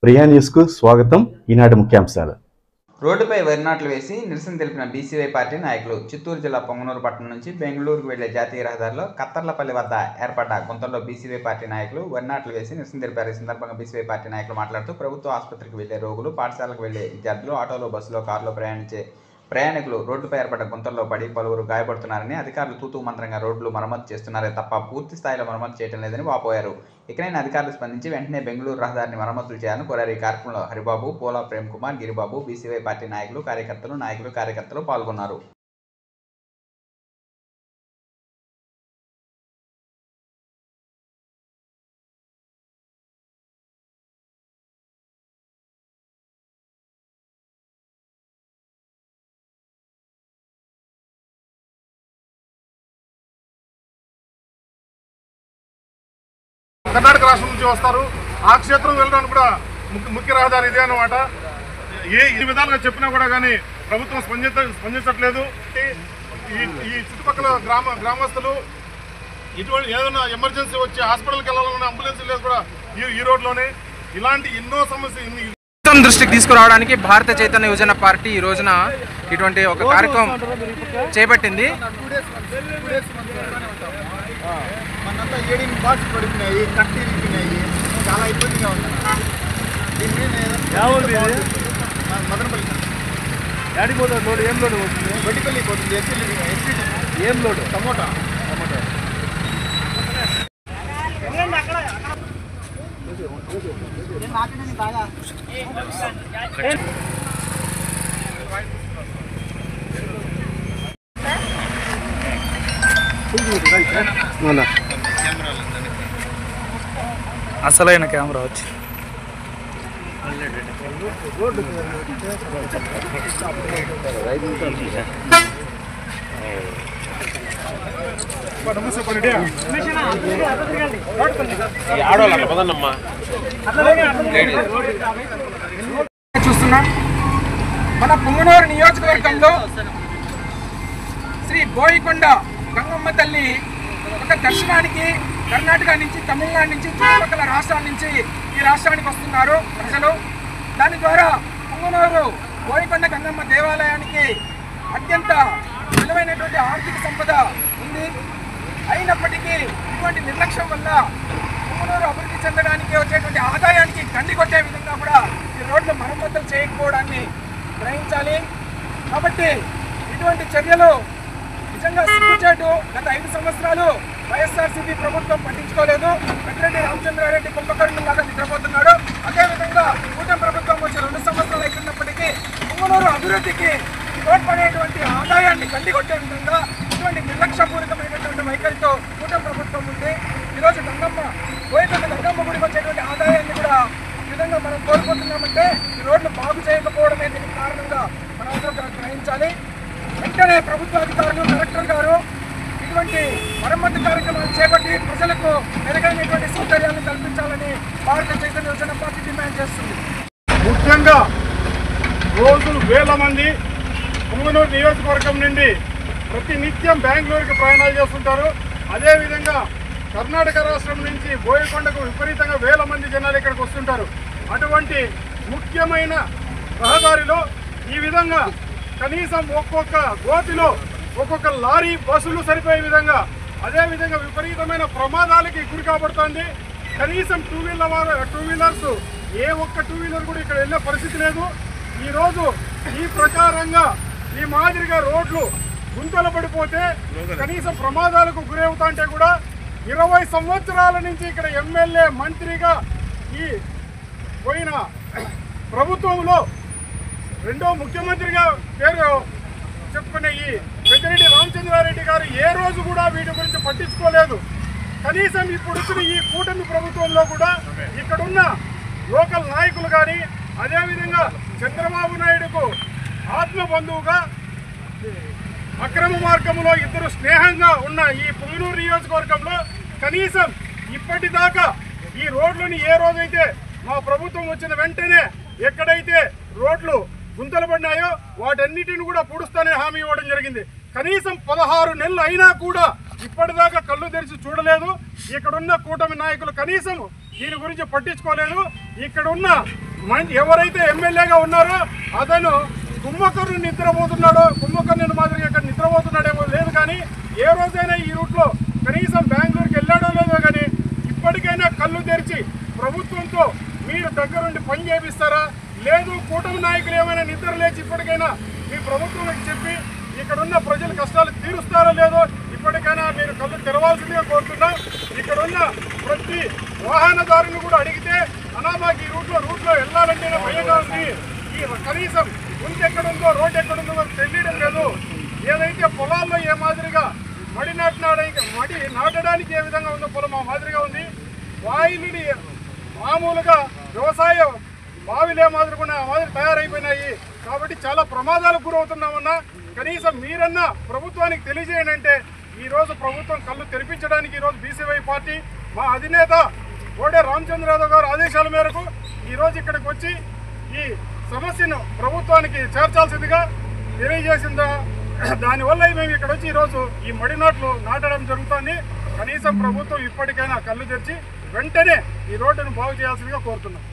ప్రియా న్యూస్కు స్వాగతం. ఈనాటి ముఖ్యాంశాలు. రోడ్డుపై వరినాట్లు వేసి నిరసన తెలిపిన బీసీవై పార్టీ నాయకులు. చిత్తూరు జిల్లా పొంగనూరు పట్టణం నుంచి బెంగళూరుకు వెళ్లే జాతీయ రహదారిలో కత్తర్లపల్లి వద్ద ఏర్పడ్డ గుంతల్లో బీసీవై పార్టీ నాయకులు వరినాట్లు వేసి నిరసన తెలిపారు. ఈ సందర్భంగా బీసీవై పార్టీ నాయకులు మాట్లాడుతూ ప్రభుత్వ ఆసుపత్రికి వెళ్లే రోగులు, పాఠశాలకు వెళ్లే విద్యార్థులు, ఆటోలో, బస్సులో, కారులో ప్రయాణించే ప్రయాణికులు రోడ్డుపై ఏర్పడ్డ గుంతల్లో పడి పలువురు గాయపడుతున్నారని, అధికారులు తూతూ మంత్రంగా రోడ్లు మరమ్మతు చేస్తున్నారే తప్ప పూర్తి స్థాయిలో మరమ్మతు చేయడం లేదని వాపోయారు. ఇకనైనా అధికారులు స్పందించి వెంటనే బెంగళూరు రహదారిని మరమ్మతులు చేయాలని కోరారు. ఈ కార్యక్రమంలో హరిబాబు, పోలా ప్రేమ్ కుమార్, గిరిబాబు, బీసీవై పార్టీ నాయకులు, కార్యకర్తలు పాల్గొన్నారు. కర్ణాటక రాష్ట్రం నుంచి వస్తారు. ఆ క్షేత్రం వెళ్ళడానికి కూడా ముఖ్య రహదారి ఇదే అన్నమాట. ఈ విధాలుగా చెప్పినా కూడా కానీ ప్రభుత్వం స్పందించట్లేదు. ఈ చుట్టుపక్కల గ్రామస్తులు ఇటువంటి ఏదైనా ఎమర్జెన్సీ వచ్చి హాస్పిటల్కి వెళ్ళాలన్నా అంబులెన్స్ లేదు కూడా ఈ రోడ్లోనే. ఇలాంటి ఎన్నో సమస్యలు దృష్టికి తీసుకురావడానికి భారత చైతన్య యువజన పార్టీ ఈ రోజున ఇటువంటి ఒక కార్యక్రమం చేపట్టింది. మనంతా 17 బాక్స్ పడిపోయినాయి, కట్టి ఇరిగినాయి, చాలా ఇబ్బందిగా ఉంది. మదనపల్లి యాడికి పోతుంది లోడ్? ఏం లోడ్ పోతుంది? బొడ్డిపల్లి పోతుంది. ఏం లోడ్? టమోటా. అసలైన కెమెరా వచ్చి చూస్తున్నాం. మన పొంగనూరు నియోజకవర్గంలో శ్రీ బోయికొండ గంగమ్మ తల్లి ఒక దర్శనానికి కర్ణాటక నుంచి, తమిళనాడు నుంచి, చుట్టుపక్కల రాష్ట్రాల నుంచి ఈ రాష్ట్రానికి వస్తున్నారు ప్రజలు. దాని ద్వారా పొంగనూరు బోయికొండ గంగమ్మ దేవాలయానికి అత్యంత విలువైనటువంటి ఆర్థిక సంపద ఉంది. అయినప్పటికీ ఇటువంటి నిర్లక్ష్యం వల్ల పొంగనూరు అభివృద్ధి చెందడానికి వచ్చేటువంటి ఆదాయానికి గండి కొట్టే విధంగా కూడా ఈ రోడ్లు మరమ్మతులు చేయకపోవడాన్ని గ్రహించాలి. కాబట్టి ఇటువంటి చర్యలు నిజంగా సిగ్గుచేటు. గత 5 సంవత్సరాలు వైఎస్ఆర్సీపీ ప్రభుత్వం పట్టించుకోలేదు. పెద్దిరెడ్డి రామచంద్రారెడ్డి కుంభకర్ణులాగా నిద్రపోతున్నాడు. అదేవిధంగా కూటమి ప్రభుత్వం వచ్చి 2 సంవత్సరాలు అవుతున్నప్పటికీ పొంగనూరు అభివృద్ధికి తోడ్పడేటువంటి ఆదాయాన్ని గండికొట్టే విధంగా ఇటువంటి నిర్లక్ష్యపూరితమైనటువంటి వైఖరితో కూటమి ప్రభుత్వం ఉంది. ఈరోజు బోయికొండ గంగమ్మ గుడికి వచ్చేటువంటి ఆదాయాన్ని కూడా ఈ విధంగా మనం కోల్పోతున్నామంటే ఈ రోడ్లు బాగు చేయకపోవడమే దీనికి కారణంగా మనం అందరూ గ్రహించాలి. వెంటనే ప్రభుత్వ అధికారులు, కలెక్టర్ గారు ఇటువంటి మరమ్మతు కార్యక్రమాలు చేపట్టి ప్రజలకు మెరుగైనటువంటి సౌకర్యాలను కల్పించాలని భారత చైతన్య యువజన పార్టీ డిమాండ్ చేస్తుంది. ముఖ్యంగా రోజులు వేల మంది పొంగనూరు నియోజకవర్గం నుండి ప్రతి నిత్యం బెంగళూరుకి ప్రయాణాలు చేస్తుంటారు. అదేవిధంగా కర్ణాటక రాష్ట్రం నుంచి బోయకొండకు విపరీతంగా వేల మంది జనాలు ఇక్కడికి వస్తుంటారు. అటువంటి ముఖ్యమైన రహదారిలో ఈ విధంగా కనీసం ఒక్కొక్క గోతిలో ఒక్కొక్క లారీ, బస్సులు సరిపోయే విధంగా, అదేవిధంగా విపరీతమైన ప్రమాదాలకి గురి కాబడుతుంది. కనీసం టూ వీలర్స్ ఏ ఒక్క టూ వీలర్ కూడా ఇక్కడ వెళ్ళే పరిస్థితి లేదు. ఈరోజు ఈ ప్రకారంగా ఈ మాదిరిగా రోడ్లు గుంతలు పడిపోతే కనీసం ప్రమాదాలకు గురవుతా అంటే కూడా 20 సంవత్సరాల నుంచి ఇక్కడ ఎమ్మెల్యే, మంత్రిగా ఈ పోయిన ప్రభుత్వంలో రెండో ముఖ్యమంత్రిగా పేరు చెప్పుకునే ఈ పెద్దిరెడ్డి రామచంద్రారెడ్డి గారు ఏ రోజు కూడా వీటి గురించి పట్టించుకోలేదు. కనీసం ఇప్పుడు వచ్చిన ఈ కూటమి ప్రభుత్వంలో కూడా ఇక్కడున్న లోకల్ నాయకులు కానీ, అదేవిధంగా చంద్రబాబు నాయుడుకు ఆత్మబంధువుగా అక్రమ మార్గంలో ఇద్దరు స్నేహంగా ఉన్న ఈ పొంగనూరు నియోజకవర్గంలో కనీసం ఇప్పటిదాకా ఈ రోడ్లని ఏ రోజైతే మా ప్రభుత్వం వచ్చిన వెంటనే ఎక్కడైతే రోడ్లు గుంతలు పడినాయో వాటన్నిటిని కూడా పూడుస్తానే హామీ ఇవ్వడం జరిగింది. కనీసం 16 నెలలు అయినా కూడా ఇప్పటిదాకా కళ్ళు తెరిచి చూడలేదు. ఇక్కడున్న కూటమి నాయకులు కనీసం దీని గురించి పట్టించుకోలేదు. ఇక్కడున్న ఎవరైతే ఎమ్మెల్యేగా ఉన్నారో అతను కుంభకర్ణుని నిద్రపోతున్నాడో, కుంభకర్ణుని మాదిరిగా ఇక్కడ నిద్రపోతున్నాడేమో లేదు, కానీ ఏ రోజైనా ఈ రూట్లో కనీసం బెంగళూరుకి వెళ్ళాడో లేదో, కానీ ఇప్పటికైనా కళ్ళు తెరిచి ప్రభుత్వంతో మీరు దగ్గరుండి పని చేపిస్తారా? లేదు కూటమి నాయకులు ఏమైనా నిద్ర లేచి ఇప్పటికైనా మీ ప్రభుత్వానికి చెప్పి ఇక్కడున్న ప్రజల కష్టాలు తీరుస్తారో లేదో ఇప్పటికైనా మీరు కళ్ళు తెరవాల్సిందిగా కోరుతున్నాం. ఇక్కడున్న ప్రతి వాహనదారుని కూడా అడిగితే అన్నా మాకు ఈ రూట్లో వెళ్ళాలంటేనే భయంగా ఉంది, ఈ కనీసం ముందు ఎక్కడుందో రోడ్డు ఎక్కడుందో తెలియడం లేదు. ఏదైతే పొలాల్లో ఏ మాదిరిగా మడి నాటడానికి ఏ విధంగా ఉందో పొలం ఆ మాదిరిగా ఉంది. వాయిని మామూలుగా వ్యవసాయ బావిలే మాదిరిగా ఆ మాదిరి తయారైపోయినాయి. కాబట్టి చాలా ప్రమాదాలకు గురవుతున్నామన్నా. కనీసం మీరన్నా ప్రభుత్వానికి తెలియజేయండి అంటే ఈరోజు ప్రభుత్వం కళ్ళు తెరిపించడానికి ఈరోజు బీసీవై పార్టీ మా అధినేత కోడే రామచంద్రరావు గారు ఆదేశాల మేరకు ఈరోజు ఇక్కడికి వచ్చి ఈ సమస్యను ప్రభుత్వానికి చేర్చాల్సిందిగా తెలియజేసిందా. దానివల్ల మేము ఇక్కడ వచ్చి ఈరోజు ఈ మడి నాట్లు నాటడం జరుగుతుంది. కనీసం ప్రభుత్వం ఇప్పటికైనా కళ్ళు తెరిచి వెంటనే ఈ రోడ్డును బాగు చేయాల్సిందిగా కోరుతున్నాం.